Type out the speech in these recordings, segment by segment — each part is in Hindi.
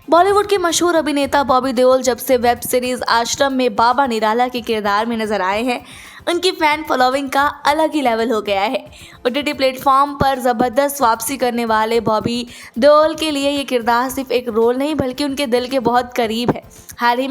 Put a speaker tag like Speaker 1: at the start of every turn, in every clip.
Speaker 1: बॉलीवुड के मशहूर अभिनेता बॉबी देओल जब से वेब सीरीज आश्रम में बाबा निराला के किरदार में नजर आए हैं, उनकी फैन फॉलोइंग का अलग ही लेवल हो गया है। ओटीटी प्लेटफॉर्म पर जबरदस्त वापसी करने वाले बॉबी देओल के लिए ये किरदार सिर्फ एक रोल नहीं बल्कि उनके दिल के बहुत करीब है। हाल ही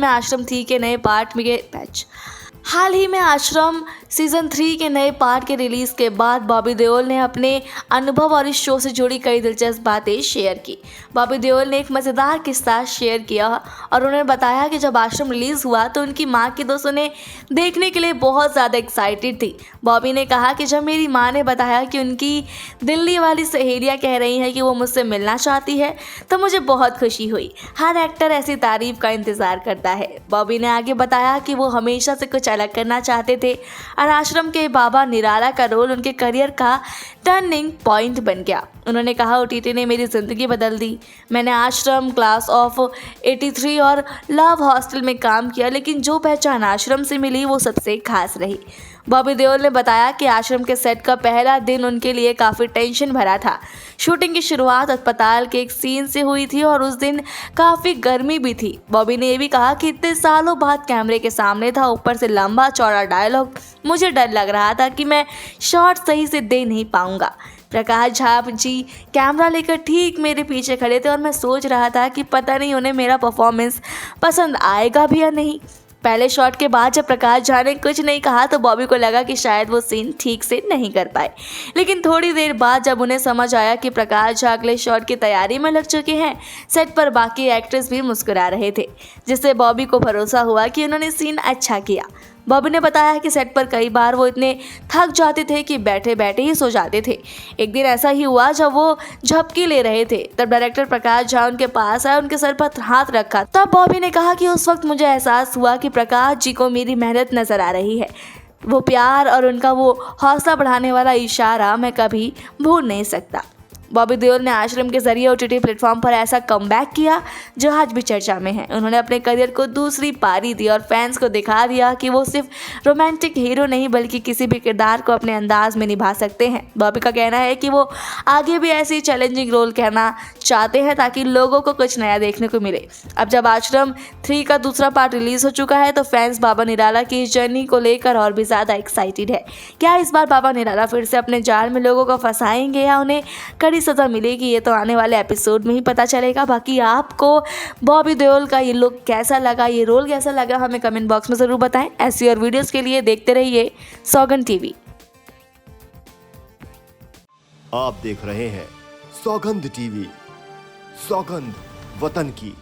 Speaker 1: में आश्रम सीजन 3 के नए पार्ट के रिलीज के बाद बॉबी देओल ने अपने अनुभव और इस शो से जुड़ी कई दिलचस्प बातें शेयर की। बॉबी देओल ने एक मज़ेदार किस्सा शेयर किया और उन्होंने बताया कि जब आश्रम रिलीज हुआ तो उनकी मां की दोस्त उन्हें देखने के लिए बहुत ज़्यादा एक्साइटेड थी। बॉबी ने कहा कि जब मेरी मां ने बताया कि उनकी दिल्ली वाली सहेलियां कह रही हैं कि वो मुझसे मिलना चाहती है तो मुझे बहुत खुशी हुई। हर एक्टर ऐसी तारीफ का इंतज़ार करता है। बॉबी ने आगे बताया कि वो हमेशा से कुछ अलग करना चाहते थे और आश्रम के बाबा निराला का रोल उनके करियर का टर्निंग पॉइंट बन गया। उन्होंने कहा, ओटीटी ने मेरी ज़िंदगी बदल दी। मैंने आश्रम, क्लास ऑफ 83 और लव हॉस्टल में काम किया, लेकिन जो पहचान आश्रम से मिली वो सबसे खास रही। बॉबी देओल ने बताया कि आश्रम के सेट का पहला दिन उनके लिए काफ़ी टेंशन भरा था। शूटिंग की शुरुआत अस्पताल के एक सीन से हुई थी और उस दिन काफ़ी गर्मी भी थी। बॉबी ने ये भी कहा कि इतने सालों बाद कैमरे के सामने था, ऊपर से लंबा चौड़ा डायलॉग, मुझे डर लग रहा था कि मैं शॉट सही से दे नहीं पाऊंगा। प्रकाश झा जी कैमरा लेकर ठीक मेरे पीछे खड़े थे और मैं सोच रहा था कि पता नहीं उन्हें मेरा परफॉर्मेंस पसंद आएगा भी या नहीं। पहले शॉट के बाद जब प्रकाश झा ने कुछ नहीं कहा तो बॉबी को लगा कि शायद वो सीन ठीक से नहीं कर पाए, लेकिन थोड़ी देर बाद जब उन्हें समझ आया कि प्रकाश झा अगले शॉट की तैयारी में लग चुके हैं, सेट पर बाकी एक्टर्स भी मुस्कुरा रहे थे, जिससे बॉबी को भरोसा हुआ कि उन्होंने सीन अच्छा किया। बॉबी ने बताया कि सेट पर कई बार वो इतने थक जाते थे कि बैठे बैठे ही सो जाते थे। एक दिन ऐसा ही हुआ जब वो झपकी ले रहे थे, तब डायरेक्टर प्रकाश झा उनके पास आया, उनके सर पर हाथ रखा। तब बॉबी ने कहा कि उस वक्त मुझे एहसास हुआ कि प्रकाश जी को मेरी मेहनत नजर आ रही है। वो प्यार और उनका वो हौसला बढ़ाने वाला इशारा मैं कभी भूल नहीं सकता। बॉबी देओल ने आश्रम के जरिए ओटीटी प्लेटफॉर्म पर ऐसा कमबैक किया जो आज भी चर्चा में है। उन्होंने अपने करियर को दूसरी पारी दी और फैंस को दिखा दिया कि वो सिर्फ रोमांटिक हीरो नहीं बल्कि किसी भी किरदार को अपने अंदाज में निभा सकते हैं। बॉबी का कहना है कि वो आगे भी ऐसी चैलेंजिंग रोल करना चाहते हैं ताकि लोगों को कुछ नया देखने को मिले। अब जब आश्रम 3 का दूसरा पार्ट रिलीज हो चुका है तो फैंस बाबा निराला की इस जर्नी को लेकर और भी ज़्यादा एक्साइटेड है। क्या इस बार बाबा निराला फिर से अपने जाल में लोगों को फंसाएंगे या उन्हें कड़ी सजा मिलेगी, ये तो आने वाले एपिसोड में ही पता चलेगा। बाकी आपको बॉबी देओल का ये लुक कैसा लगा, ये रोल कैसा लगा, हमें कमेंट बॉक्स में ज़रूर बताएं। ऐसी और वीडियोस के लिए देखते रहिए सौगंध टीवी।
Speaker 2: आप देख रहे हैं सौगंध टीवी, सौगंध वतन की।